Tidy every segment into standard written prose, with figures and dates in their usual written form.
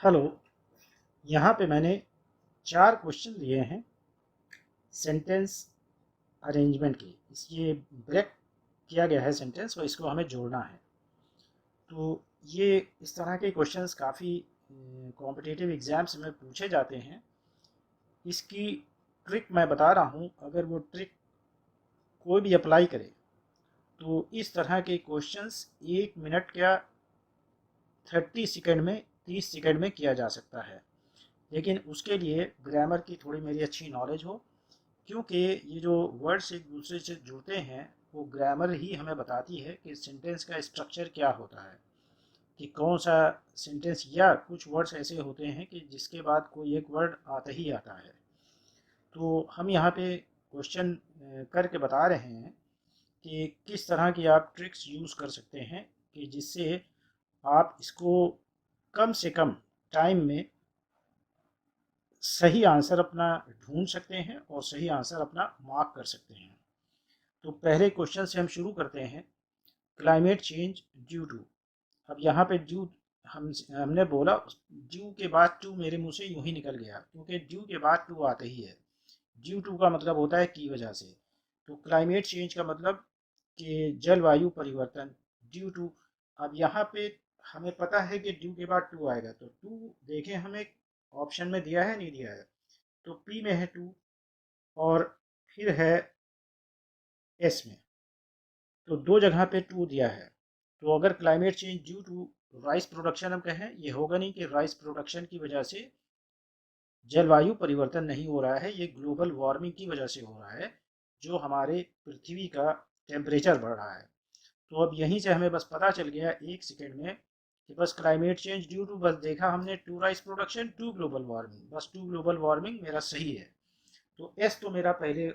Hello. यहाँ पे मैंने 4 क्वेश्चन लिए हैं सेंटेंस अरेंजमेंट के। ये ब्रेक किया गया है सेंटेंस और इसको हमें जोड़ना है। तो ये इस तरह के क्वेश्चंस काफ़ी कॉम्पिटिटिव एग्ज़ाम्स में पूछे जाते हैं। इसकी ट्रिक मैं बता रहा हूँ, अगर वो ट्रिक कोई भी अप्लाई करे तो इस तरह के क्वेश्चंस 1 मिनट या 30 सेकंड में 30 सेकंड में किया जा सकता है। लेकिन उसके लिए ग्रामर की थोड़ी मेरी अच्छी नॉलेज हो, क्योंकि ये जो वर्ड्स एक दूसरे से जुड़ते हैं वो ग्रामर ही हमें बताती है कि सेंटेंस का स्ट्रक्चर क्या होता है, कि कौन सा सेंटेंस, या कुछ वर्ड्स ऐसे होते हैं कि जिसके बाद कोई एक वर्ड आता ही आता है। तो हम यहाँ पे क्वेश्चन करके बता रहे हैं कि किस तरह की आप ट्रिक्स यूज़ कर सकते हैं कि जिससे आप इसको कम से कम टाइम में सही आंसर अपना ढूंढ सकते हैं और सही आंसर अपना मार्क कर सकते हैं। तो पहले क्वेश्चन से हम शुरू करते हैं। Climate change due to. अब यहाँ पे ड्यू हमने बोला, ड्यू के बाद टू मेरे मुंह से यूं ही निकल गया, क्योंकि ड्यू के बाद टू आते ही है। ड्यू टू का मतलब होता है की वजह से। तो क्लाइमेट चेंज का मतलब कि जलवायु परिवर्तन, ड्यू टू। अब यहाँ पे हमें पता है कि ड्यू के बाद टू आएगा, तो टू देखें हमें ऑप्शन में दिया है नहीं दिया है। तो पी में है टू, और फिर है एस में। तो दो जगह पे टू दिया है। तो अगर climate change due to rice production हम कहें, ये होगा नहीं कि राइस प्रोडक्शन की वजह से जलवायु परिवर्तन नहीं हो रहा है, ये ग्लोबल वार्मिंग की वजह से हो रहा है, जो हमारे पृथ्वी का टेम्परेचर बढ़ रहा है। तो अब यहीं से हमें बस पता चल गया 1 सेकेंड में कि बस क्लाइमेट चेंज ड्यू टू, बस देखा हमने to rice production to global warming, बस टू ग्लोबल वार्मिंग मेरा सही है। तो एस तो मेरा पहले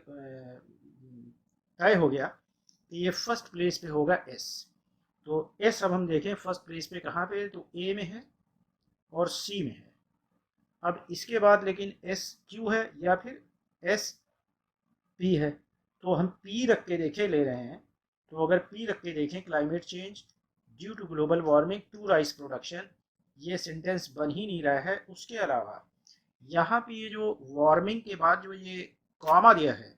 तय हो गया कि ये फर्स्ट प्लेस पे होगा एस। तो एस अब हम देखें फर्स्ट प्लेस पे कहाँ पे है, तो ए में है और सी में है। अब इसके बाद लेकिन एस क्यू है या फिर एस पी है। तो हम पी रख के देखे ले रहे हैं। तो अगर पी रख के देखें, climate change due to global warming to rice production, ये सेंटेंस बन ही नहीं रहा है। उसके अलावा यहाँ पे ये जो वार्मिंग के बाद जो ये कॉमा दिया है,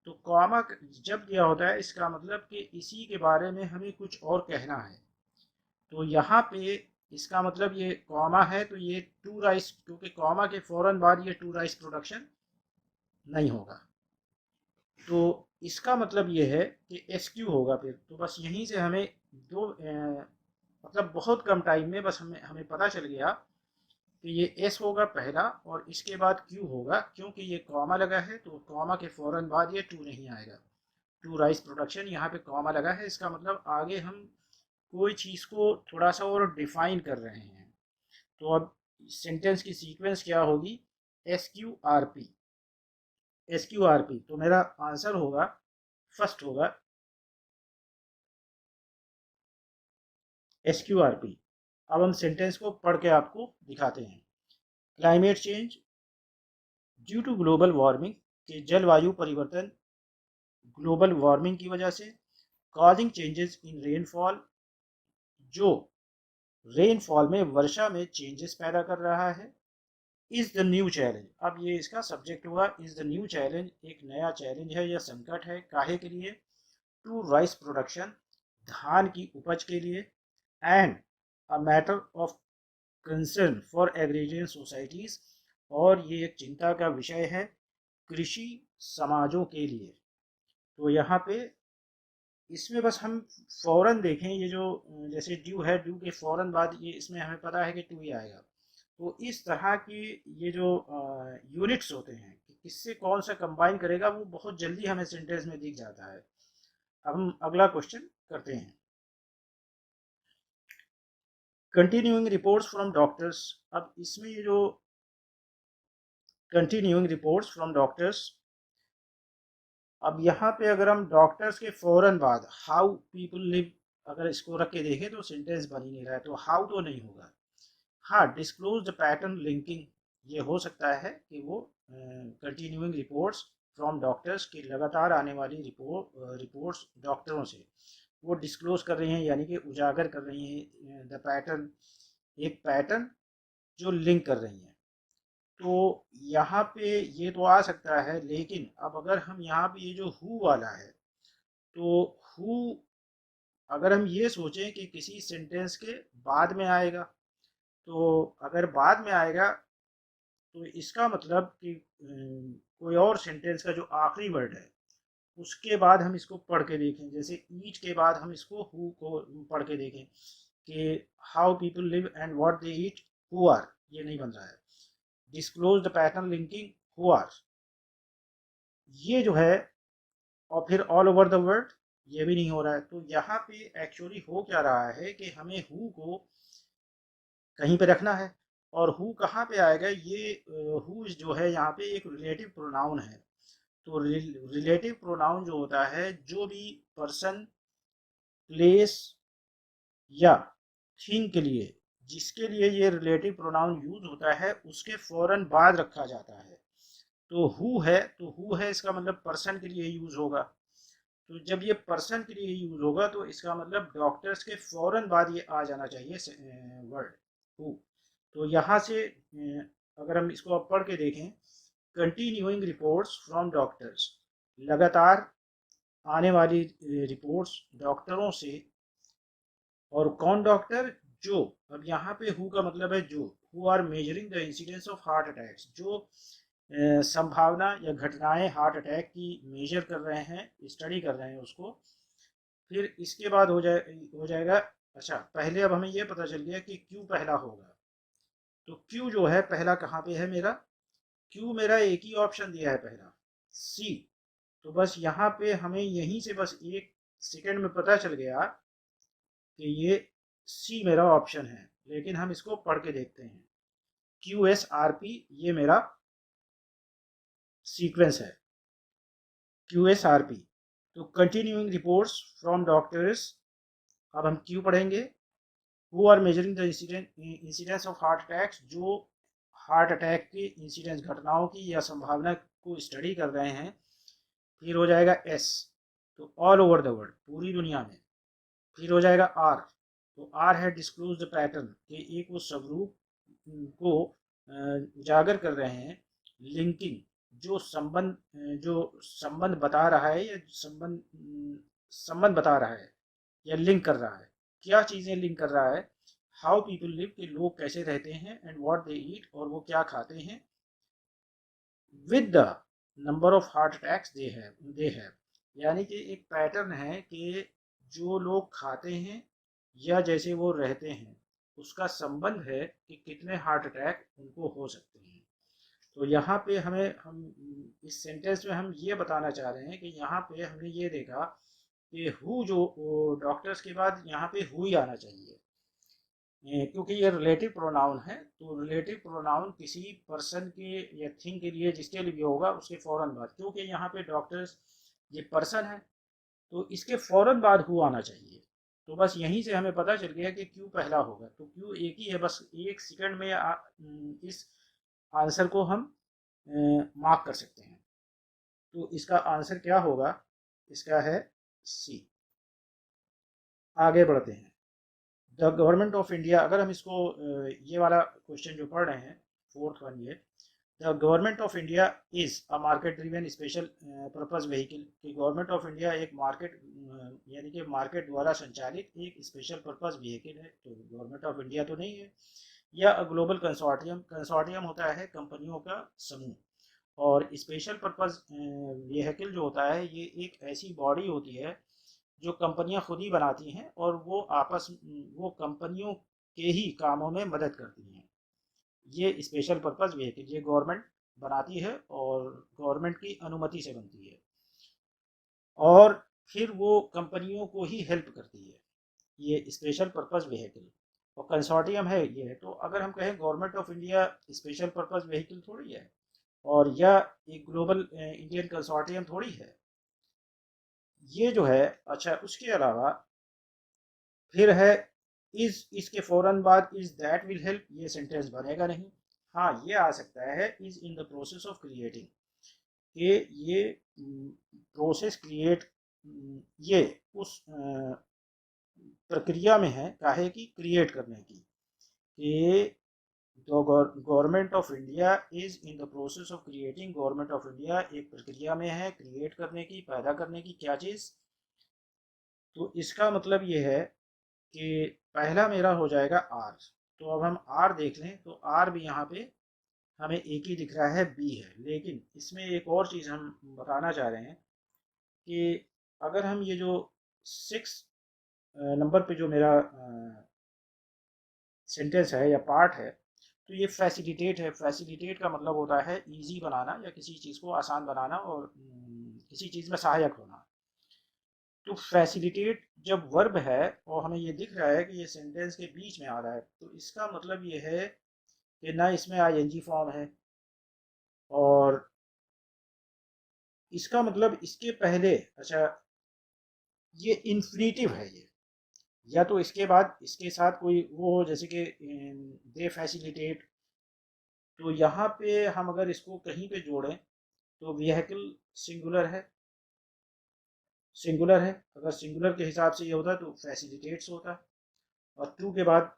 तो कॉमा जब दिया होता है इसका मतलब कि इसी के बारे में हमें कुछ और कहना है। तो यहाँ पे इसका मतलब ये कॉमा है, तो ये टू राइस, क्योंकि कॉमा के फौरन बाद ये टू राइस प्रोडक्शन नहीं होगा। तो इसका मतलब ये है कि एस क्यू होगा फिर। तो बस यहीं से हमें दो मतलब बहुत कम टाइम में बस हमें हमें पता चल गया कि ये एस होगा पहला और इसके बाद क्यू होगा, क्योंकि ये कॉमा लगा है तो कॉमा के फौरन बाद ये टू नहीं आएगा। टू राइस प्रोडक्शन, यहाँ पे कॉमा लगा है, इसका मतलब आगे हम कोई चीज़ को थोड़ा सा और डिफाइन कर रहे हैं। तो अब सेंटेंस की सीक्वेंस क्या होगी, S Q R P. S Q R P, तो मेरा आंसर होगा, फर्स्ट होगा एस क्यू आर पी। अब हम सेंटेंस को पढ़ के आपको दिखाते हैं। Climate change due to global warming, के जलवायु परिवर्तन ग्लोबल वार्मिंग की वजह से, कॉजिंग चेंजेस इन रेनफॉल, जो रेनफॉल में वर्षा में चेंजेस पैदा कर रहा है। इज द न्यू चैलेंज, अब ये इसका सब्जेक्ट हुआ। इज द न्यू चैलेंज, एक नया चैलेंज है या संकट है, काहे के लिए, टू राइस प्रोडक्शन, धान की उपज के लिए, and a matter of concern for agrarian societies, और ये एक चिंता का विषय है कृषि समाजों के लिए। तो यहाँ पे इसमें बस हम फौरन देखें, ये जो जैसे ड्यू है, ड्यू के फौरन बाद ये इसमें हमें पता है कि टू ही आएगा। तो इस तरह की ये जो यूनिट्स होते हैं कि किससे कौन सा कंबाइन करेगा, वो बहुत जल्दी हमें सेंटेंस में दिख जाता है। अब हम अगला क्वेश्चन करते हैं। Continuing reports from doctors. अब इसमें ये जो कंटिन्यूइंग रिपोर्ट्स फ्रॉम डॉक्टर्स, अब यहाँ पे अगर हम डॉक्टर्स के फौरन बाद हाउ पीपल लिव अगर इसको रख के देखें तो सेंटेंस बन ही नहीं रहा है, तो हाउ तो नहीं होगा। हाँ, डिस्क्लोज द पैटर्न लिंकिंग, ये हो सकता है कि वो कंटिन्यूइंग रिपोर्ट्स फ्रॉम डॉक्टर्स की लगातार आने वाली रिपोर्ट्स डॉक्टरों से वो डिस्क्लोज कर रही हैं, यानी कि उजागर कर रही हैं द पैटर्न, एक पैटर्न जो लिंक कर रही हैं। तो यहाँ पे ये तो आ सकता है, लेकिन अब अगर हम यहाँ पे ये जो हु वाला है, तो हु अगर हम ये सोचें कि किसी सेंटेंस के बाद में आएगा, तो अगर बाद में आएगा तो इसका मतलब कि कोई और सेंटेंस का जो आखिरी वर्ड है उसके बाद हम इसको पढ़ के देखें। जैसे ईट के बाद हम इसको हु को पढ़ के देखें कि how people live and what they eat, who are, ये नहीं बन रहा है। Disclose the pattern linking, who are, ये जो है, और फिर ऑल ओवर द वर्ल्ड, ये भी नहीं हो रहा है। तो यहाँ पे एक्चुअली हो क्या रहा है कि हमें हु को कहीं पे रखना है, और हु कहाँ पे आएगा, ये हु जो है यहाँ पे एक रिलेटिव प्रोनाउन है। तो रिलेटिव प्रोनाउन जो होता है, जो भी पर्सन, प्लेस या थिंग के लिए जिसके लिए ये रिलेटिव प्रोनाउन यूज होता है, उसके फौरन बाद रखा जाता है। तो हु है, तो हु है इसका मतलब पर्सन के लिए यूज होगा। तो जब ये पर्सन के लिए यूज होगा तो इसका मतलब डॉक्टर्स के फौरन बाद ये आ जाना चाहिए वर्ड हु। तो यहाँ से अगर हम इसको अब पढ़ के देखें, कंटिन्यूइंग रिपोर्ट्स फ्रॉम डॉक्टर्स, लगातार आने वाली रिपोर्ट्स डॉक्टरों से। और कौन डॉक्टर, जो, अब यहाँ पे हु का मतलब है जो, who are measuring the incidence of heart attacks, जो संभावना या घटनाएं हार्ट अटैक की मेजर कर रहे हैं, स्टडी कर रहे हैं उसको। फिर इसके बाद हो जाएगा, अच्छा पहले अब हमें ये पता चल गया कि क्यू पहला होगा। तो क्यू जो है पहला कहाँ पे है मेरा, क्यू मेरा एक ही ऑप्शन दिया है पहला, सी। तो बस यहाँ पे हमें यहीं से बस एक सेकंड में पता चल गया कि ये सी मेरा ऑप्शन है। लेकिन हम इसको पढ़ के देखते हैं, क्यू एस आर पी, ये मेरा सीक्वेंस है, क्यू एस आर पी। तो कंटिन्यूइंग रिपोर्ट्स फ्रॉम डॉक्टर्स, अब हम क्यू पढ़ेंगे। Who are measuring the incidence of heart attacks, जो हार्ट अटैक के इंसिडेंस, घटनाओं की या संभावना को स्टडी कर रहे हैं। फिर हो जाएगा एस, तो ऑल ओवर द वर्ल्ड, पूरी दुनिया में। फिर हो जाएगा आर, तो आर है डिस्क्लोज द पैटर्न, कि एक वो स्वरूप को उजागर कर रहे हैं। लिंकिंग, जो संबंध बता रहा है, या संबंध बता रहा है या लिंक कर रहा है। क्या चीज़ें लिंक कर रहा है, हाउ पीपल लिव, के लोग कैसे रहते हैं, एंड व्हाट दे ईट, और वो क्या खाते हैं, with the number of heart attacks they have, यानी कि एक पैटर्न है कि जो लोग खाते हैं या जैसे वो रहते हैं, उसका संबंध है कि कितने हार्ट अटैक उनको हो सकते हैं। तो यहाँ पे हम इस सेंटेंस में हम ये बताना चाह रहे हैं कि यहाँ पे हमने ये देखा कि हु जो डॉक्टर्स के बाद यहाँ पे हु ही आना चाहिए, क्योंकि ये रिलेटिव प्रोनाउन है। तो रिलेटिव प्रोनाउन किसी पर्सन के या थिंग के लिए जिसके लिए होगा उसके फौरन बाद, क्योंकि यहाँ पे डॉक्टर्स ये पर्सन है, तो इसके फौरन बाद हु आना चाहिए। तो बस यहीं से हमें पता चल गया कि क्यू पहला होगा। तो क्यू एक ही है, बस एक सेकंड में इस आंसर को हम मार्क कर सकते हैं। तो इसका आंसर क्या होगा, इसका है सी। आगे बढ़ते हैं। द गवर्नमेंट ऑफ इंडिया, अगर हम इसको ये वाला क्वेश्चन जो पढ़ रहे हैं, फोर्थ वन, ये the government of India is a market driven special purpose vehicle, कि गवर्नमेंट ऑफ इंडिया एक मार्केट यानी कि मार्केट द्वारा संचालित एक स्पेशल पर्पस व्हीकल है। तो गवर्नमेंट ऑफ इंडिया तो नहीं है। या ग्लोबल कंसोर्टियम, कंसोर्टियम होता है कंपनियों का समूह। और स्पेशल पर्पस व्हीकल जो होता है, ये एक ऐसी बॉडी होती है जो कंपनियां खुद ही बनाती हैं, और वो कंपनियों के ही कामों में मदद करती हैं। ये स्पेशल पर्पस व्हीकल ये गवर्नमेंट बनाती है और गवर्नमेंट की अनुमति से बनती है, और फिर वो कंपनियों को ही हेल्प करती है, ये स्पेशल पर्पस व्हीकल। और कंसोर्टियम है ये, तो अगर हम कहें government of India special purpose vehicle थोड़ी है, और यह एक ग्लोबल इंडियन कंसोर्टियम थोड़ी है, ये जो है। अच्छा, उसके अलावा फिर है इज, इसके फौरन बाद इज दैट विल हेल्प, ये सेंटेंस बनेगा नहीं। हाँ, ये आ सकता है is in the process of creating, कि ये प्रोसेस क्रिएट, ये उस प्रक्रिया में है काहे की, क्रिएट करने की, कि तो government of India is in the process of creating, government of India एक प्रक्रिया में है क्रिएट करने की, पैदा करने की, क्या चीज़। तो इसका मतलब ये है कि पहला मेरा हो जाएगा आर। तो अब हम आर देख लें तो आर भी यहाँ पे हमें एक ही दिख रहा है, बी है। लेकिन इसमें एक और चीज़ हम बताना चाह रहे हैं कि अगर हम ये जो 6 नंबर पे जो मेरा सेंटेंस है या पार्ट है, तो ये फैसिलिटेट है। फैसिलिटेट का मतलब होता है इजी बनाना या किसी चीज़ को आसान बनाना और किसी चीज़ में सहायक होना। तो फैसिलिटेट जब वर्ब है और हमें ये दिख रहा है कि ये सेंटेंस के बीच में आ रहा है, तो इसका मतलब ये है कि ना इसमें आईएनजी फॉर्म है, और इसका मतलब इसके पहले, अच्छा, ये इन्फिनेटिव है ये, या तो इसके बाद इसके साथ कोई वो जैसे कि दे फैसिलिटेट। तो यहाँ पे हम अगर इसको कहीं पे जोड़ें तो व्हीकल सिंगुलर है, सिंगुलर है। अगर सिंगुलर के हिसाब से ये होता तो फैसिलिटेट्स होता। और टू के बाद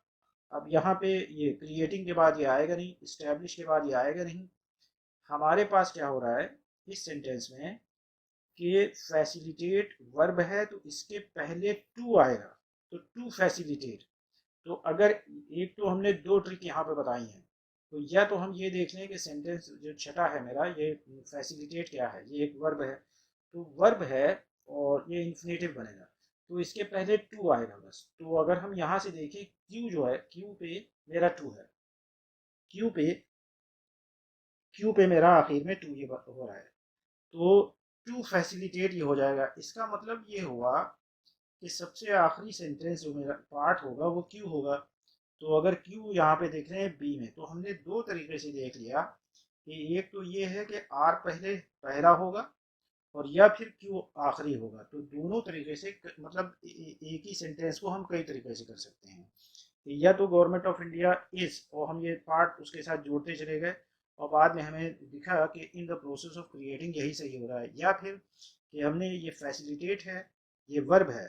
अब यहाँ पे ये क्रिएटिंग के बाद ये आएगा नहीं, इस्टेब्लिश के बाद ये आएगा नहीं। हमारे पास क्या हो रहा है इस सेंटेंस में कि फैसिलिटेट वर्ब है तो इसके पहले टू आएगा, तो टू फैसिलिटेट। तो अगर एक तो हमने दो ट्रिक यहाँ पे बताई हैं, तो या तो हम ये देख लें कि सेंटेंस जो छठा है मेरा, ये फैसिलिटेट क्या है, ये एक वर्ब है, तो वर्ब है और ये इन्फिनेटिव बनेगा, तो इसके पहले टू आएगा बस। तो अगर हम यहाँ से देखें क्यू जो है, क्यू पे मेरा टू है, क्यू पे क्यू पे मेरा आखिर में टू ये हो रहा है, तो टू फैसिलिटेट ये हो जाएगा। इसका मतलब ये हुआ कि सबसे आखिरी सेंटेंस जो मेरा पार्ट होगा वो क्यू होगा। तो अगर क्यू यहाँ पे देख रहे हैं बी में, तो हमने दो तरीके से देख लिया कि एक तो ये है कि आर पहले पहला होगा और या फिर क्यू आखिरी होगा। तो दोनों तरीके से मतलब एक ही सेंटेंस को हम कई तरीके से कर सकते हैं। या तो गवर्नमेंट ऑफ इंडिया इज और हम ये पार्ट उसके साथ जोड़ते चले गए और बाद में हमें दिखा कि in the process of creating यही सही हो रहा है, या फिर कि हमने ये फैसिलिटेट है, ये वर्ब है,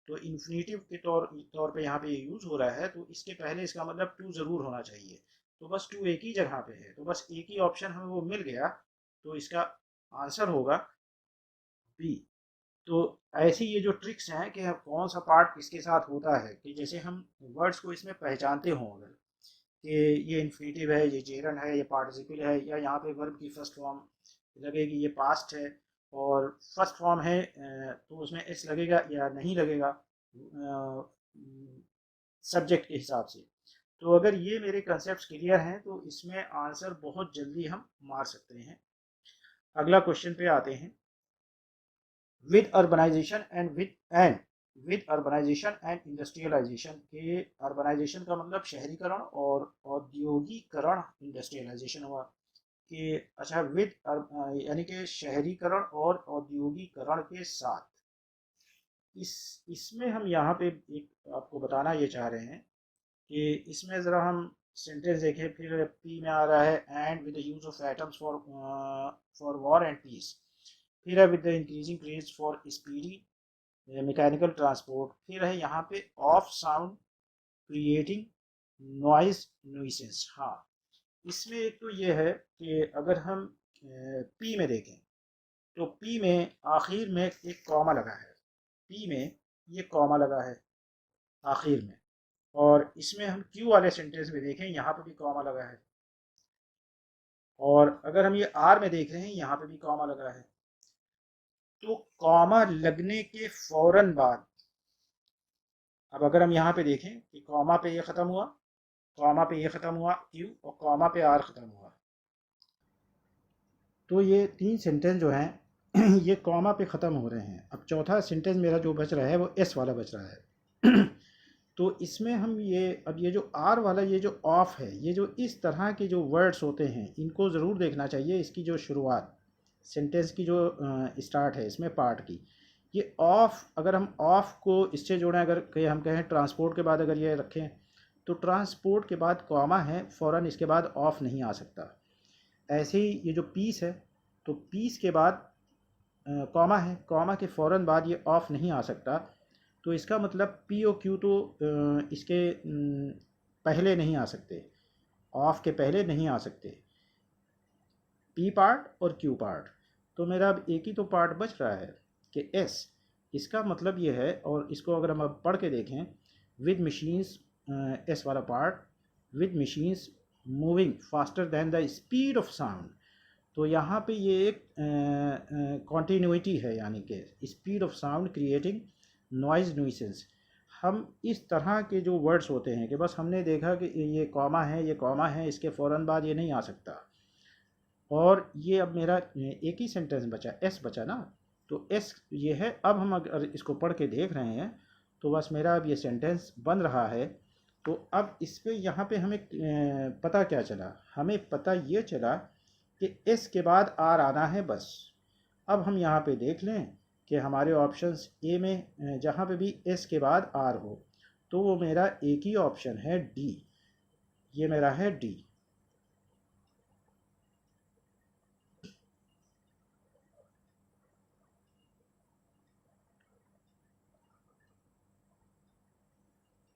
तो इन्फिनेटिव के तौर पे यहाँ पे यूज़ हो रहा है, तो इसके पहले इसका मतलब टू ज़रूर होना चाहिए। तो बस टू एक ही जगह पे है, तो बस एक ही ऑप्शन हमें वो मिल गया, तो इसका आंसर होगा बी। तो ऐसी ये जो ट्रिक्स हैं कि कौन सा पार्ट किसके साथ होता है, कि जैसे हम वर्ड्स को इसमें पहचानते हों अगर कि ये इन्फिनेटिव है, ये जेरंड है, ये पार्टिसिपल है, या यहाँ पे वर्ब की फर्स्ट फॉर्म लगेगी, ये पास्ट है और फर्स्ट फॉर्म है तो उसमें एस लगेगा या नहीं लगेगा सब्जेक्ट के हिसाब से। तो अगर ये मेरे कंसेप्ट क्लियर हैं तो इसमें आंसर बहुत जल्दी हम मार सकते हैं। अगला क्वेश्चन पे आते हैं। With urbanisation with urbanisation and industrialisation के, अर्बनाइजेशन का मतलब शहरीकरण और औद्योगिकरण इंडस्ट्रियलाइजेशन हुआ कि अच्छा विद यानी कि शहरीकरण और औद्योगिकरण के साथ, इसमें हम यहाँ पे एक आपको बताना ये चाह रहे हैं कि इसमें ज़रा हम सेंटेंस देखें। फिर पी में आ रहा है and with the use of atoms for war and peace. फिर है with the increasing craze for speedy mechanical transport. फिर है यहाँ पे of sound creating noise nuisance. हाँ, इसमें एक तो ये है कि अगर हम पी में देखें तो पी में आखिर में एक कॉमा लगा है, पी में ये कॉमा लगा है आखिर में। और इसमें हम क्यू वाले सेंटेंस में देखें, यहाँ पे भी कॉमा लगा है। और अगर हम ये आर में देख रहे हैं, यहाँ पे भी कॉमा लगा है। तो कॉमा लगने के फौरन बाद, अब अगर हम यहाँ पे देखें कि कॉमा पे ये ख़त्म हुआ, कॉमा पे ये ख़त्म हुआ क्यू, और कॉमा पे आर ख़त्म हुआ, तो ये तीन सेंटेंस जो हैं ये कॉमा पे ख़त्म हो रहे हैं। अब चौथा सेंटेंस मेरा जो बच रहा है वो एस वाला बच रहा है तो इसमें हम ये, अब ये जो आर वाला ये जो ऑफ है, ये जो इस तरह के जो वर्ड्स होते हैं इनको ज़रूर देखना चाहिए। इसकी जो शुरुआत सेंटेंस की जो स्टार्ट है इसमें पार्ट की, ये ऑफ, अगर हम ऑफ को इससे जोड़ें, अगर कहीं हम कहें ट्रांसपोर्ट के बाद अगर ये रखें, तो ट्रांसपोर्ट के बाद कॉमा है, फ़ौरन इसके बाद ऑफ नहीं आ सकता। ऐसे ही ये जो पीस है, तो पीस के बाद कॉमा है, कॉमा के फ़ौरन बाद ये ऑफ नहीं आ सकता। तो इसका मतलब पी ओ क्यू तो इसके पहले नहीं आ सकते। ऑफ के पहले नहीं आ सकते, पी पार्ट और क्यू पार्ट। तो मेरा अब एक ही तो पार्ट बच रहा है कि एस। इसका मतलब ये है, और इसको अगर हम अब पढ़ के देखें, विद मशीन्स, एस वाला part, with machines moving faster than the speed of sound. तो यहाँ पे ये एक कॉन्टीन्यूटी है, यानी कि speed of sound creating noise nuisance. हम इस तरह के जो वर्ड्स होते हैं कि बस हमने देखा कि ये कॉमा है, ये कॉमा है, इसके फ़ौरन बाद ये नहीं आ सकता, और ये अब मेरा एक ही सेंटेंस बचा, एस बचा ना, तो एस ये है। अब हम अगर इसको पढ़ के देख रहे हैं तो बस मेरा अब ये सेंटेंस बन रहा है। तो अब इस पे यहाँ पे हमें पता क्या चला, हमें पता ये चला कि एस के बाद आर आना है बस। अब हम यहाँ पे देख लें कि हमारे ऑप्शंस ए में जहाँ पे भी एस के बाद आर हो, तो वो मेरा एक ही ऑप्शन है, डी। ये मेरा है डी।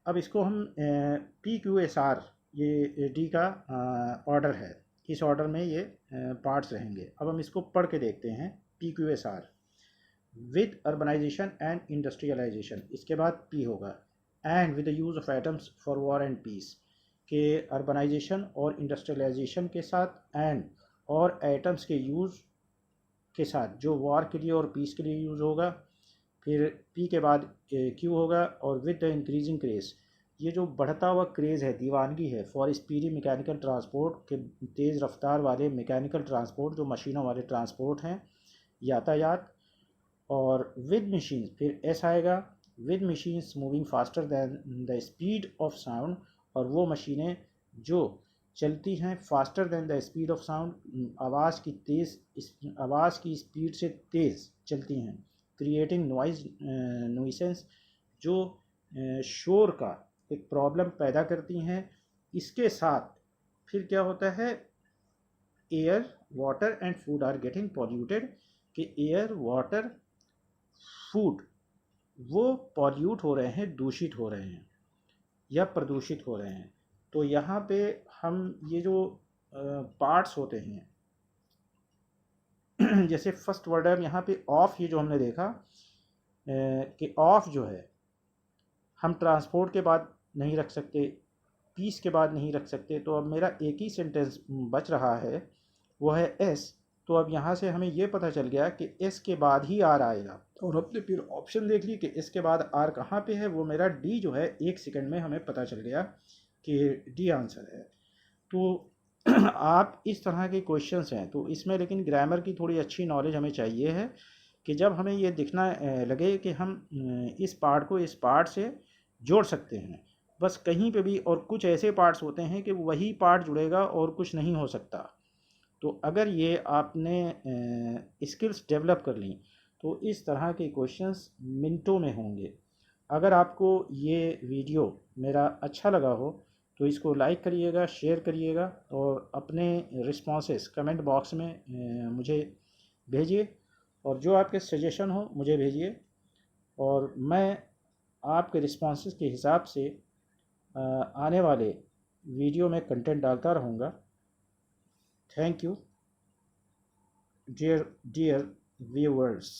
अब इसको हम पी क्यू एस आर, ये डी का ऑर्डर है, इस ऑर्डर में ये पार्ट्स रहेंगे। अब हम इसको पढ़ के देखते हैं, P Q S R with urbanisation and industrialisation, इसके बाद पी होगा, and with the use of atoms for war and peace, के अर्बनाइजेशन और इंडस्ट्रियलाइजेशन के साथ, एंड और एटम्स के यूज़ के साथ जो वॉर के लिए और पीस के लिए यूज़ होगा। फिर पी के बाद क्यू होगा, और विद द इंक्रीजिंग क्रेज़, ये जो बढ़ता हुआ क्रेज़ है, दीवानगी है, फॉर स्पीडी मैकेनिकल ट्रांसपोर्ट, के तेज़ रफ्तार वाले मैकेनिकल ट्रांसपोर्ट, जो मशीनों वाले ट्रांसपोर्ट हैं, यातायात। और विद मशीन, फिर एस आएगा, with machines moving faster than the speed of sound, और वो मशीनें जो चलती हैं faster than the speed of sound, आवाज़ की स्पीड से तेज़ चलती हैं, क्रिएटिंग नॉइसेंस, जो शोर का एक प्रॉब्लम पैदा करती हैं। इसके साथ फिर क्या होता है, air water and food are getting polluted, कि एयर वाटर फूड वो पॉल्यूट हो रहे हैं, दूषित हो रहे हैं या प्रदूषित हो रहे हैं। तो यहाँ पे हम ये जो पार्ट्स होते हैं जैसे फर्स्ट वर्ड है यहाँ पे ऑफ, ये जो हमने देखा कि ऑफ जो है हम ट्रांसपोर्ट के बाद नहीं रख सकते, पीस के बाद नहीं रख सकते। तो अब मेरा एक ही सेंटेंस बच रहा है, वो है एस। तो अब यहाँ से हमें ये पता चल गया कि एस के बाद ही आर आएगा, और अपने फिर ऑप्शन देख ली कि एस के बाद आर कहाँ पे है, वो मेरा डी जो है, एक सेकंड में हमें पता चल गया कि डी आंसर है। तो आप इस तरह के क्वेश्चंस हैं, तो इसमें लेकिन ग्रामर की थोड़ी अच्छी नॉलेज हमें चाहिए है, कि जब हमें ये दिखना लगे कि हम इस पार्ट को इस पार्ट से जोड़ सकते हैं, बस कहीं पे भी, और कुछ ऐसे पार्ट्स होते हैं कि वही पार्ट जुड़ेगा और कुछ नहीं हो सकता। तो अगर ये आपने स्किल्स डेवलप कर ली, तो इस तरह के क्वेश्चंस मिनटों में होंगे। अगर आपको ये वीडियो मेरा अच्छा लगा हो तो इसको लाइक करिएगा, शेयर करिएगा, और अपने रिस्पॉन्सेस कमेंट बॉक्स में मुझे भेजिए, और जो आपके सजेशन हो मुझे भेजिए, और मैं आपके रिस्पॉन्सेस के हिसाब से आने वाले वीडियो में कंटेंट डालता रहूँगा। Thank you dear viewers.